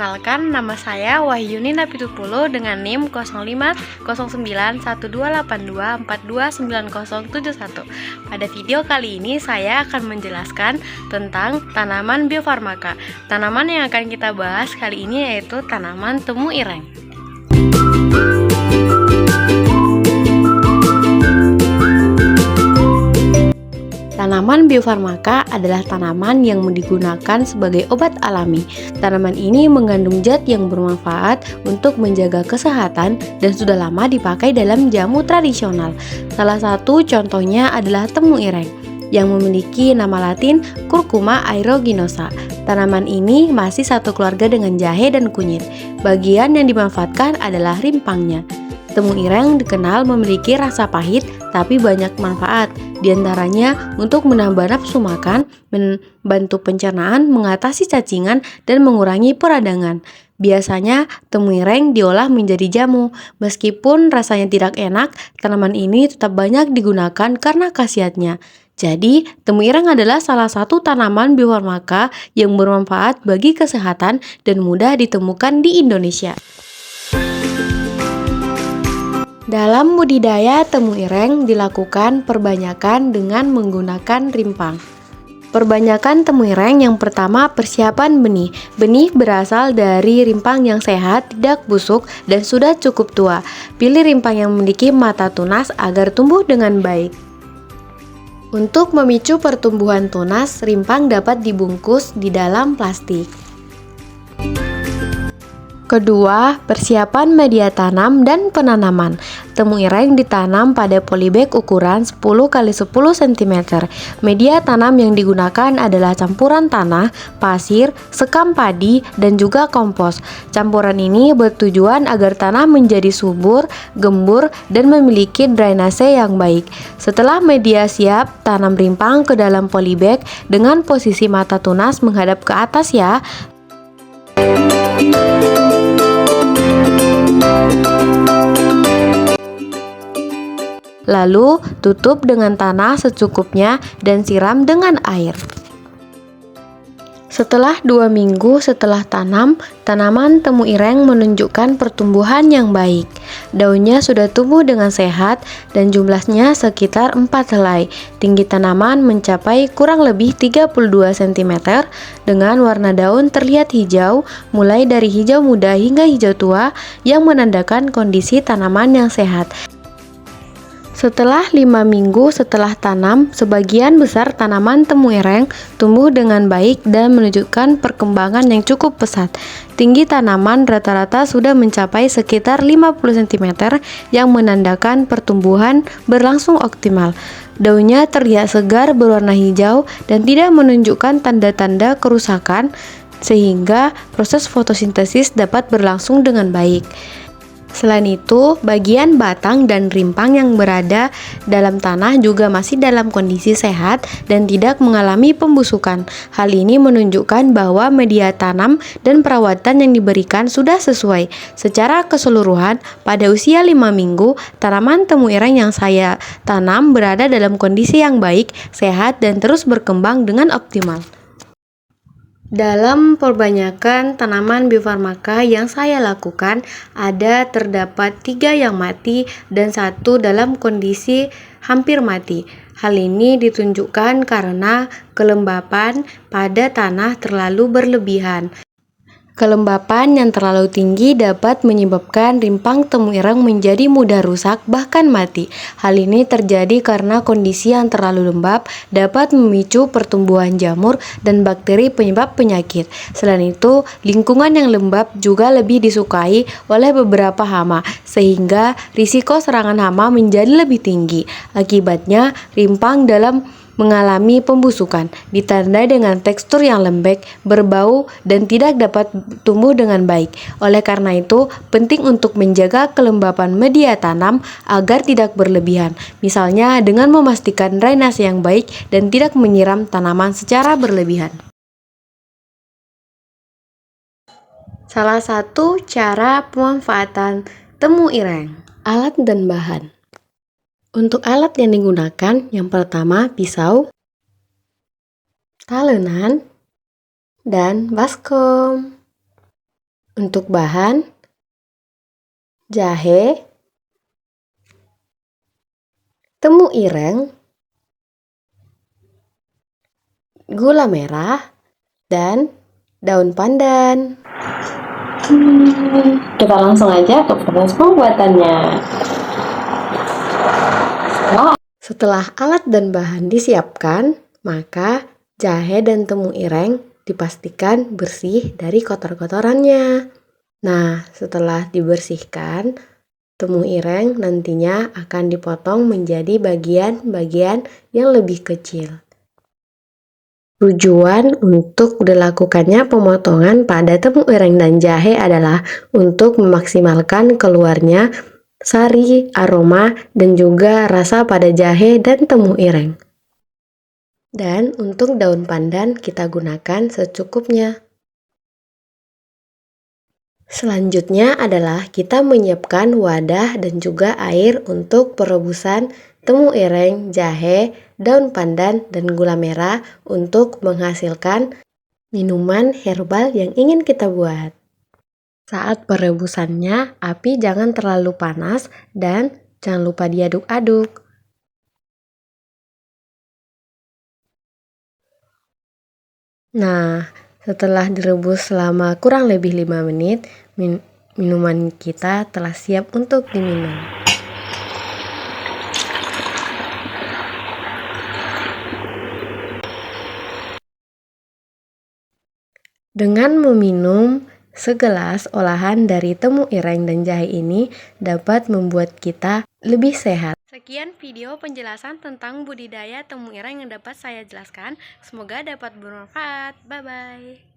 Perkenalkan, nama saya Wahyuni Napitupulu dengan NIM 05091282429071. Pada video kali ini saya akan menjelaskan tentang tanaman biofarmaka. Tanaman yang akan kita bahas kali ini yaitu tanaman temu ireng. Tanaman biofarmaka adalah tanaman yang digunakan sebagai obat alami. Tanaman ini mengandung zat yang bermanfaat untuk menjaga kesehatan dan sudah lama dipakai dalam jamu tradisional. Salah satu contohnya adalah temu ireng yang memiliki nama latin Curcuma aeruginosa. Tanaman ini masih satu keluarga dengan jahe dan kunyit. Bagian yang dimanfaatkan adalah rimpangnya. Temu ireng dikenal memiliki rasa pahit tapi banyak manfaat. Di antaranya untuk menambah nafsu makan, membantu pencernaan, mengatasi cacingan, dan mengurangi peradangan. Biasanya temu ireng diolah menjadi jamu. Meskipun rasanya tidak enak, tanaman ini tetap banyak digunakan karena khasiatnya. Jadi, temu ireng adalah salah satu tanaman biofarmaka yang bermanfaat bagi kesehatan dan mudah ditemukan di Indonesia. Dalam budidaya temu ireng dilakukan perbanyakan dengan menggunakan rimpang. Perbanyakan temu ireng yang pertama persiapan benih. Benih berasal dari rimpang yang sehat, tidak busuk, dan sudah cukup tua. Pilih rimpang yang memiliki mata tunas agar tumbuh dengan baik. Untuk memicu pertumbuhan tunas, rimpang dapat dibungkus di dalam plastik. Kedua, persiapan media tanam dan penanaman. Temu ireng ditanam pada polybag ukuran 10 x 10 cm. Media tanam yang digunakan adalah campuran tanah, pasir, sekam padi, dan juga kompos. Campuran ini bertujuan agar tanah menjadi subur, gembur, dan memiliki drainase yang baik. Setelah media siap, tanam rimpang ke dalam polybag dengan posisi mata tunas menghadap ke atas ya. Lalu tutup dengan tanah secukupnya dan siram dengan air. Setelah 2 minggu setelah tanam, tanaman temu ireng menunjukkan pertumbuhan yang baik. Daunnya sudah tumbuh dengan sehat dan jumlahnya sekitar 4 helai. Tinggi tanaman mencapai kurang lebih 32 cm dengan warna daun terlihat hijau, mulai dari hijau muda hingga hijau tua yang menandakan kondisi tanaman yang sehat. Setelah 5 minggu setelah tanam, sebagian besar tanaman temu ireng tumbuh dengan baik dan menunjukkan perkembangan yang cukup pesat. Tinggi tanaman rata-rata sudah mencapai sekitar 50 cm yang menandakan pertumbuhan berlangsung optimal. Daunnya terlihat segar berwarna hijau dan tidak menunjukkan tanda-tanda kerusakan sehingga proses fotosintesis dapat berlangsung dengan baik. Selain itu, bagian batang dan rimpang yang berada dalam tanah juga masih dalam kondisi sehat dan tidak mengalami pembusukan. Hal ini menunjukkan bahwa media tanam dan perawatan yang diberikan sudah sesuai. Secara keseluruhan, pada usia 5 minggu, tanaman temu ireng yang saya tanam berada dalam kondisi yang baik, sehat, dan terus berkembang dengan optimal. Dalam perbanyakan tanaman biofarmaka yang saya lakukan, terdapat 3 yang mati dan 1 dalam kondisi hampir mati. Hal ini ditunjukkan karena kelembapan pada tanah terlalu berlebihan. Kelembapan yang terlalu tinggi dapat menyebabkan rimpang temu ireng menjadi mudah rusak bahkan mati. Hal ini terjadi karena kondisi yang terlalu lembab dapat memicu pertumbuhan jamur dan bakteri penyebab penyakit. Selain itu, lingkungan yang lembab juga lebih disukai oleh beberapa hama, sehingga risiko serangan hama menjadi lebih tinggi. Akibatnya, rimpang mengalami pembusukan, ditandai dengan tekstur yang lembek, berbau, dan tidak dapat tumbuh dengan baik. Oleh karena itu, penting untuk menjaga kelembapan media tanam agar tidak berlebihan, misalnya dengan memastikan drainase yang baik dan tidak menyiram tanaman secara berlebihan. Salah satu cara pemanfaatan temu ireng, alat dan bahan. Untuk alat yang digunakan, yang pertama pisau, talenan, dan baskom. Untuk bahan, jahe, temu ireng, gula merah, dan daun pandan. Kita langsung aja ke proses pembuatannya. Setelah alat dan bahan disiapkan, maka jahe dan temu ireng dipastikan bersih dari kotor-kotorannya. Nah, setelah dibersihkan, temu ireng nantinya akan dipotong menjadi bagian-bagian yang lebih kecil. Tujuan untuk dilakukannya pemotongan pada temu ireng dan jahe adalah untuk memaksimalkan keluarnya sari, aroma, dan juga rasa pada jahe dan temu ireng. Dan untuk daun pandan kita gunakan secukupnya. Selanjutnya adalah kita menyiapkan wadah dan juga air untuk perebusan temu ireng, jahe, daun pandan, dan gula merah untuk menghasilkan minuman herbal yang ingin kita buat. Saat perebusannya, api jangan terlalu panas dan jangan lupa diaduk-aduk. Nah, setelah direbus selama kurang lebih 5 menit, minuman kita telah siap untuk diminum. Dengan meminum segelas olahan dari temu ireng dan jahe ini dapat membuat kita lebih sehat. Sekian video penjelasan tentang budidaya temu ireng yang dapat saya jelaskan. Semoga dapat bermanfaat. Bye-bye.